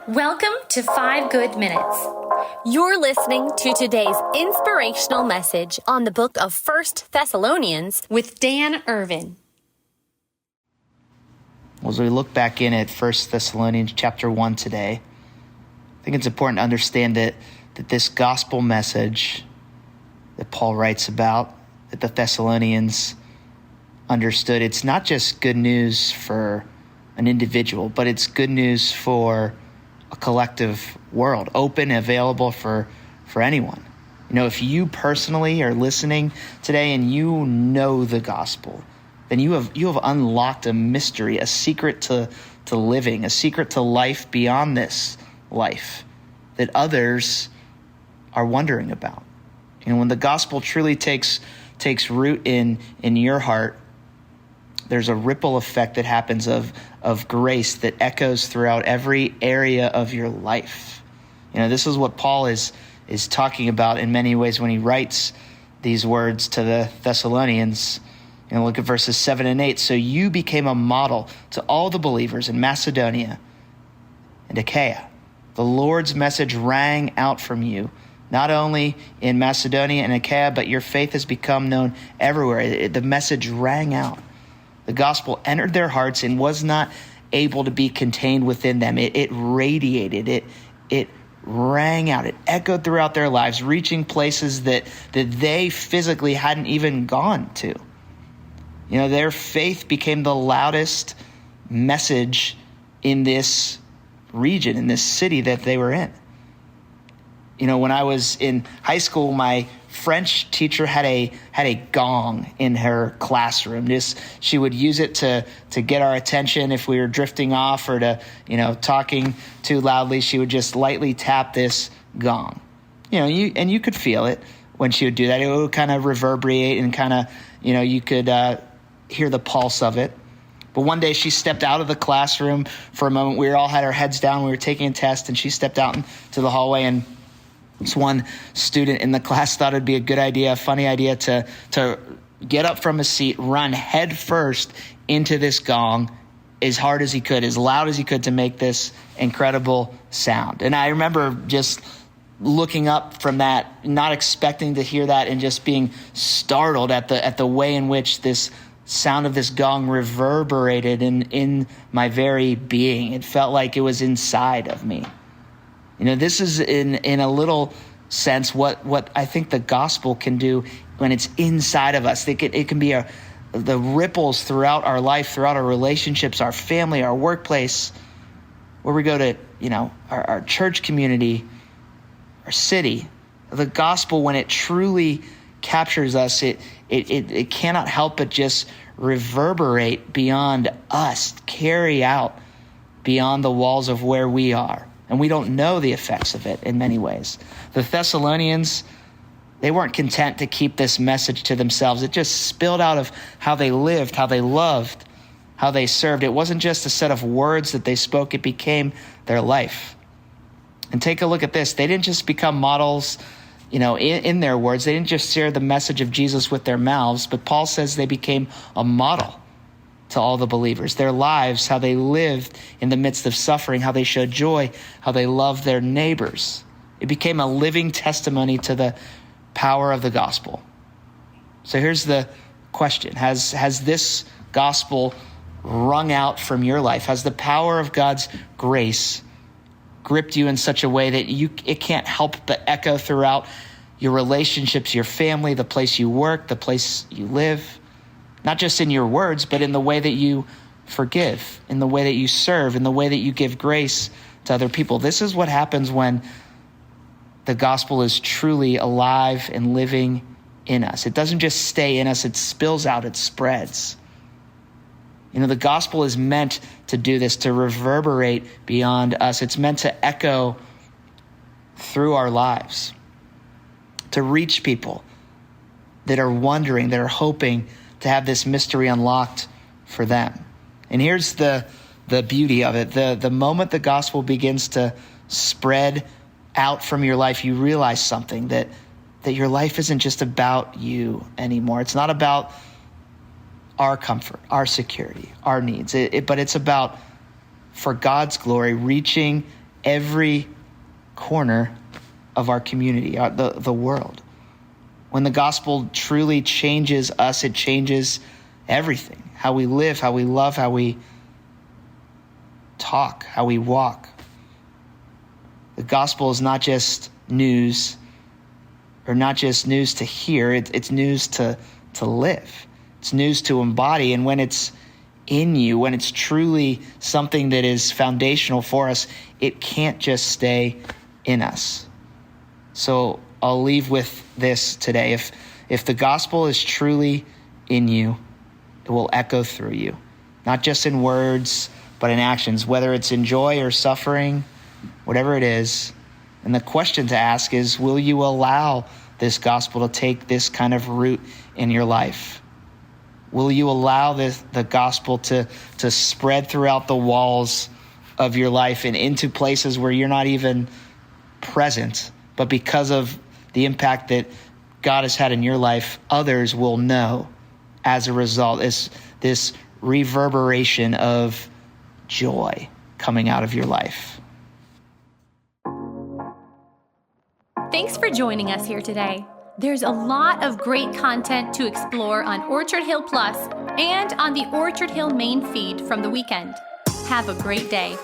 Welcome to 5 Good Minutes. You're listening to today's inspirational message on the book of 1 Thessalonians with Dan Irvin. As we look back in at 1 Thessalonians chapter 1 today, I think it's important to understand that this gospel message that Paul writes about, that the Thessalonians understood, it's not just good news for an individual, but it's good news for a collective world, open, available for anyone. You know, if you personally are listening today and you know the gospel, then you have unlocked a mystery, a secret to living, a secret to life beyond this life that others are wondering about. And when the gospel truly takes root in your heart, there's a ripple effect that happens of grace that echoes throughout every area of your life. You know, this is what Paul is talking about in many ways when he writes these words to the Thessalonians. You know, look at verses 7 and 8. So you became a model to all the believers in Macedonia and Achaia. The Lord's message rang out from you, not only in Macedonia and Achaia, but your faith has become known everywhere. The message rang out. The gospel entered their hearts and was not able to be contained within them. It radiated, it rang out, it echoed throughout their lives, reaching places that they physically hadn't even gone to. You know, their faith became the loudest message in this region, in this city that they were in. You know, when I was in high school, my French teacher had a gong in her classroom. She would use it to get our attention if we were drifting off or to, talking too loudly. She would just lightly tap this gong. You could feel it when she would do that. It would kind of reverberate and kind of, you could hear the pulse of it. But one day she stepped out of the classroom for a moment. We all had our heads down. We were taking a test, and she stepped out into the hallway, and this one student in the class thought it'd be a good idea, a funny idea to get up from his seat, run head first into this gong as hard as he could, as loud as he could to make this incredible sound. And I remember just looking up from that, not expecting to hear that, and just being startled at the way in which this sound of this gong reverberated in my very being. It felt like it was inside of me. You know, this is in a little sense what I think the gospel can do when it's inside of us. It can be the ripples throughout our life, throughout our relationships, our family, our workplace, where we go to, our church community, our city. The gospel, when it truly captures us, it cannot help but just reverberate beyond us, carry out beyond the walls of where we are. And we don't know the effects of it in many ways. The Thessalonians, they weren't content to keep this message to themselves. It just spilled out of how they lived, how they loved, how they served. It wasn't just a set of words that they spoke. It became their life. And take a look at this. They didn't just become models, in their words. They didn't just share the message of Jesus with their mouths, but Paul says they became a model to all the believers. Their lives, how they lived in the midst of suffering, how they showed joy, how they loved their neighbors. It became a living testimony to the power of the gospel. So here's the question. Has this gospel rung out from your life? Has the power of God's grace gripped you in such a way that it can't help but echo throughout your relationships, your family, the place you work, the place you live? Not just in your words, but in the way that you forgive, in the way that you serve, in the way that you give grace to other people. This is what happens when the gospel is truly alive and living in us. It doesn't just stay in us, it spills out, it spreads. The gospel is meant to do this, to reverberate beyond us. It's meant to echo through our lives, to reach people that are wondering, that are hoping to have this mystery unlocked for them. And here's the beauty of it. The moment the gospel begins to spread out from your life, you realize something, that your life isn't just about you anymore. It's not about our comfort, our security, our needs, but it's about, for God's glory, reaching every corner of our community, the world. When the gospel truly changes us, it changes everything. How we live, how we love, how we talk, how we walk. The gospel is not just news, or not just news to hear. It's news to live. It's news to embody. And when it's in you, when it's truly something that is foundational for us, it can't just stay in us. So I'll leave with this today. If the gospel is truly in you, it will echo through you, not just in words, but in actions, whether it's in joy or suffering, whatever it is. And the question to ask is, will you allow this gospel to take this kind of root in your life? Will you allow the gospel to spread throughout the walls of your life and into places where you're not even present, but because of the impact that God has had in your life, others will know as a result. This reverberation of joy coming out of your life. Thanks for joining us here today. There's a lot of great content to explore on Orchard Hill Plus and on the Orchard Hill main feed from the weekend. Have a great day.